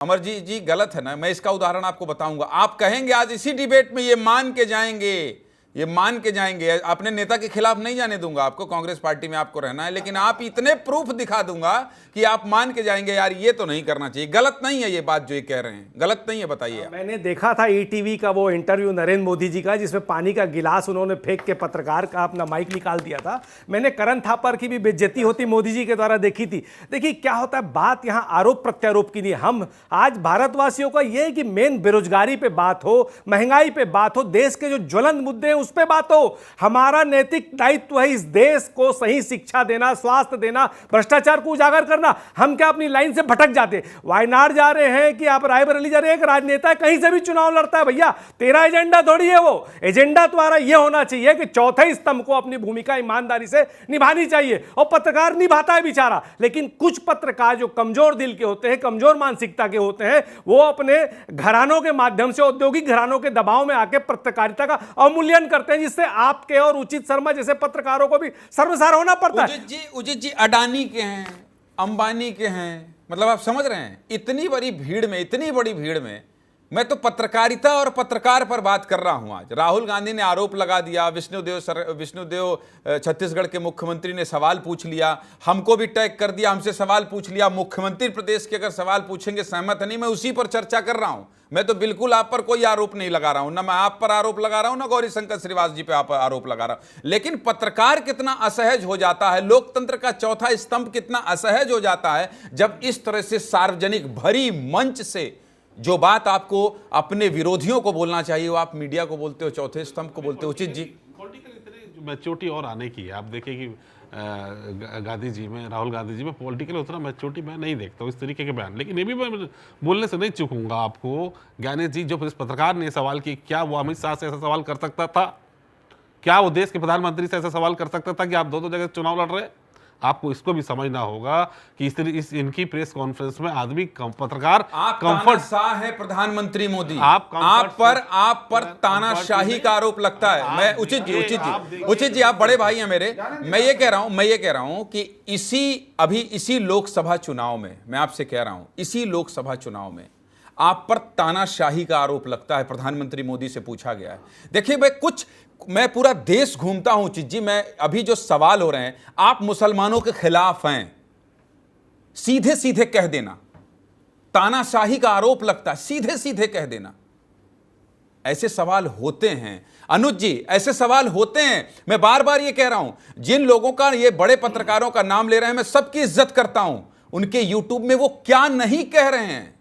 अमरजीत जी गलत है ना, मैं इसका उदाहरण आपको बताऊंगा। आप कहेंगे आज इसी डिबेट में ये मान के जाएंगे, ये मान के जाएंगे, अपने नेता के खिलाफ नहीं जाने दूंगा आपको, कांग्रेस पार्टी में आपको रहना है, लेकिन आप इतने प्रूफ दिखा दूंगा कि आप मान के जाएंगे यार ये तो नहीं करना चाहिए। गलत नहीं है ये बात जो ये कह रहे हैं, गलत नहीं है, बताइए। मैंने देखा था ईटीवी का वो इंटरव्यू नरेंद्र मोदी जी का, जिसमें पानी का गिलास उन्होंने फेंक के पत्रकार का अपना माइक निकाल दिया था। मैंने करण थापर की भी बेइज्जती होती मोदी जी के द्वारा देखी थी। देखिए क्या होता है, बात यहाँ आरोप प्रत्यारोप की नहीं। हम आज भारतवासियों का ये है कि मेन बेरोजगारी पे बात हो, महंगाई पे बात हो, देश के जो ज्वलंत मुद्दे हैं उस पे बात हो। हमारा नैतिक दायित्व है इस देश को सही शिक्षा देना, स्वास्थ्य देना, भ्रष्टाचार को उजागर करना। हम क्या अपनी लाइन से भटक जाते, वायनाड जा रहे हैं कि आप रायबरेली जा रहे हैं, एक राजनेता कहीं से भी चुनाव लड़ता है, भैया तेरा एजेंडा थोड़ी है वो। एजेंडा तुम्हारा ये होना चाहिए कि चौथे स्तंभ को अपनी भूमिका ईमानदारी से निभानी चाहिए, और पत्रकार निभाता है बेचारा। लेकिन कुछ पत्रकार जो कमजोर दिल के होते हैं, कमजोर मानसिकता के होते हैं, वो अपने घरानों के माध्यम से, औद्योगिक घरानों के दबाव में आके पत्रकारिता का अवमूल्यन करते हैं, जिससे आपके और उचित शर्मा जैसे पत्रकारों को भी शर्मसार होना पड़ता है। उचित जी अडानी के हैं, अंबानी के हैं, मतलब आप समझ रहे हैं, इतनी बड़ी भीड़ में, इतनी बड़ी भीड़ में मैं तो पत्रकारिता और पत्रकार पर बात कर रहा हूं। आज राहुल गांधी ने आरोप लगा दिया, विष्णुदेव छत्तीसगढ़ के मुख्यमंत्री ने सवाल पूछ लिया, हमको भी टैग कर दिया, हमसे सवाल पूछ लिया, मुख्यमंत्री प्रदेश के अगर सवाल पूछेंगे सहमत नहीं, मैं उसी पर चर्चा कर रहा हूं। मैं तो बिल्कुल आप पर कोई आरोप नहीं लगा रहा हूं, ना मैं आप पर आरोप लगा रहा हूं, ना गौरीशंकर श्रीवास जी पे आप आरोप लगा रहा हूं। लेकिन पत्रकार कितना असहज हो जाता है, लोकतंत्र का चौथा स्तंभ कितना असहज हो जाता है जब इस तरह से सार्वजनिक भरी मंच से जो बात आपको अपने विरोधियों को बोलना चाहिए वो आप मीडिया को बोलते हो, चौथे स्तंभ को बोलते हो। उचित जी, पॉलिटिकल इतने मैच्योरिटी और आने की है। आप देखिए कि गांधी जी में, राहुल गांधी जी में पॉलिटिकल उतना मैच्योरिटी मैं नहीं देखता हूँ, इस तरीके के बयान। लेकिन ये भी मैं बोलने से नहीं चूकूंगा आपको, ज्ञानी जी जो पत्रकार ने सवाल किया, क्या वो अमित शाह से ऐसा सवाल कर सकता था? क्या वो देश के प्रधानमंत्री से ऐसा सवाल कर सकता था कि आप दो जगह चुनाव लड़ रहे? आपको इसको भी समझना होगा कि इस इनकी प्रेस कॉन्फ्रेंस में आदमी पत्रकार कंफर्ट शाह है प्रधानमंत्री मोदी, आप पर तानाशाही का आरोप लगता है। मैं उचित जी आप बड़े भाई हैं मेरे, मैं ये कह रहा हूं कि इसी लोकसभा चुनाव में, मैं आपसे कह रहा हूं इसी लोकसभा चुनाव में आप पर तानाशाही का आरोप लगता है, प्रधानमंत्री मोदी से पूछा गया है। देखिए मैं पूरा देश घूमता हूं उचित जी, मैं अभी जो सवाल हो रहे हैं, आप मुसलमानों के खिलाफ हैं, सीधे सीधे कह देना, तानाशाही का आरोप लगता है, सीधे सीधे कह देना। ऐसे सवाल होते हैं अनुज जी, ऐसे सवाल होते हैं। मैं बार बार ये कह रहा हूं, जिन लोगों का, ये बड़े पत्रकारों का नाम ले रहे हैं, मैं सबकी इज्जत करता हूं, उनके यूट्यूब में वो क्या नहीं कह रहे हैं,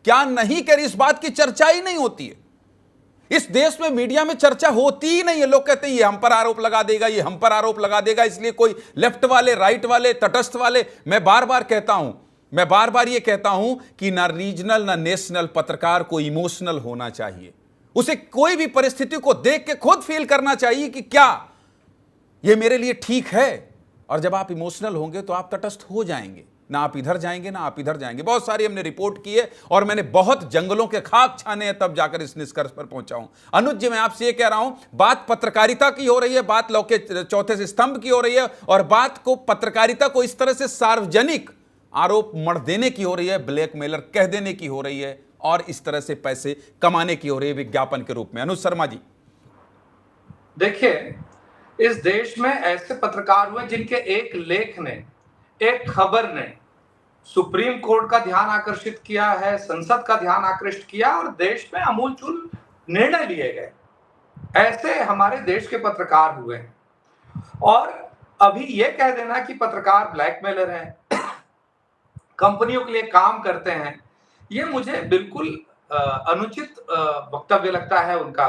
क्या नहीं कह रही, इस बात की चर्चा ही नहीं होती है। इस देश में मीडिया में चर्चा होती ही नहीं है। लोग कहते हैं ये हम पर आरोप लगा देगा, ये हम पर आरोप लगा देगा, इसलिए कोई लेफ्ट वाले, राइट वाले, तटस्थ वाले, मैं बार बार ये कहता हूं कि ना रीजनल ना नेशनल पत्रकार को इमोशनल होना चाहिए। उसे कोई भी परिस्थिति को देख के खुद फील करना चाहिए कि क्या ये मेरे लिए ठीक है, और जब आप इमोशनल होंगे तो आप तटस्थ हो जाएंगे, ना आप इधर जाएंगे ना आप इधर जाएंगे। बहुत सारी हमने रिपोर्ट की है और मैंने बहुत जंगलों के खाक छाने हैं, तब जाकर इस निष्कर्ष पर पहुंचा हूं। अनुज जी, मैं आपसे ये कह रहा हूं, बात पत्रकारिता की हो रही है, बात लौ के चौथे स्तंभ की हो रही है, और बात को पत्रकारिता को इस तरह से सार्वजनिक आरोप मढ़ देने की हो रही है, ब्लैकमेलर कह देने की हो रही है, और इस तरह से पैसे कमाने की हो रही है विज्ञापन के रूप में। अनुज शर्मा जी, देखिए, इस देश में ऐसे पत्रकार हुए जिनके एक लेख ने, एक खबर ने सुप्रीम कोर्ट का ध्यान आकर्षित किया है, संसद का ध्यान आकर्षित किया, और देश में आमूलचूल निर्णय लिए गए। ऐसे हमारे देश के पत्रकार हुए हैं। और अभी यह कह देना कि पत्रकार ब्लैकमेलर हैं, कंपनियों के लिए काम करते हैं, ये मुझे बिल्कुल अनुचित वक्तव्य लगता है उनका,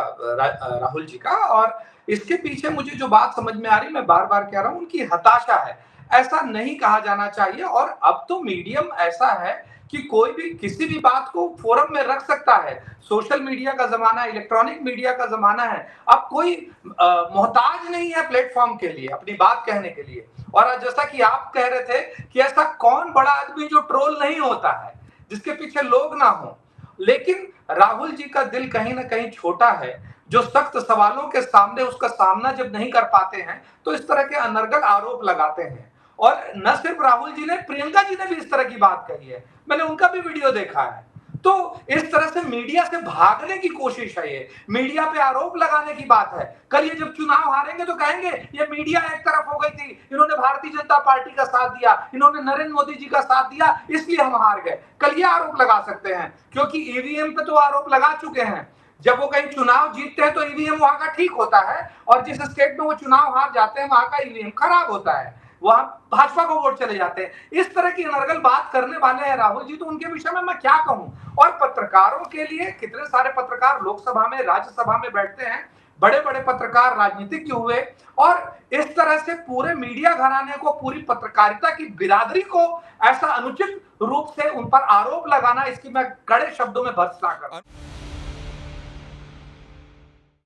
राहुल जी का। और इसके पीछे मुझे जो बात समझ में आ रही, मैं बार बार कह रहा हूं, उनकी हताशा है। ऐसा नहीं कहा जाना चाहिए। और अब तो मीडियम ऐसा है कि कोई भी किसी भी बात को फोरम में रख सकता है। सोशल मीडिया का जमाना, इलेक्ट्रॉनिक मीडिया का जमाना है। अब कोई मोहताज नहीं है प्लेटफॉर्म के लिए, अपनी बात कहने के लिए। और जैसा कि आप कह रहे थे कि ऐसा कौन बड़ा आदमी जो ट्रोल नहीं होता है, जिसके पीछे लोग ना हो। लेकिन राहुल जी का दिल कहीं ना कहीं छोटा है, जो सख्त सवालों के सामने उसका सामना जब नहीं कर पाते हैं तो इस तरह के अनर्गल आरोप लगाते हैं। और न सिर्फ राहुल जी ने, प्रियंका जी ने भी इस तरह की बात कही है। मैंने उनका भी वीडियो देखा है। तो इस तरह से मीडिया से भागने की कोशिश है, ये मीडिया पे आरोप लगाने की बात है। कल ये जब चुनाव हारेंगे तो कहेंगे ये मीडिया एक तरफ हो गई थी, इन्होंने भारतीय जनता पार्टी का साथ दिया, इन्होंने नरेंद्र मोदी जी का साथ दिया, इसलिए हम हार गए। कल ये आरोप लगा सकते हैं, क्योंकि ईवीएम पे तो आरोप लगा चुके हैं। जब वो कहीं चुनाव जीतते हैं तो ईवीएम वहां का ठीक होता है, और जिस स्टेट में वो चुनाव हार जाते हैं वहां का ईवीएम खराब होता है, वहां भाजपा को वोट चले जाते हैं। इस तरह की अनर्गल बात करने वाले हैं राहुल जी, तो उनके विषय में मैं क्या कहूं। और पत्रकारों के लिए कितने सारे पत्रकार लोकसभा में, राज्यसभा में बैठते हैं, बड़े बड़े पत्रकार राजनीतिज्ञ हुए, और इस तरह से पूरे मीडिया घराने को, पूरी पत्रकारिता की बिरादरी को ऐसा अनुचित रूप से उन पर आरोप लगाना, इसकी मैं कड़े शब्दों में भर्त्सना करता हूं।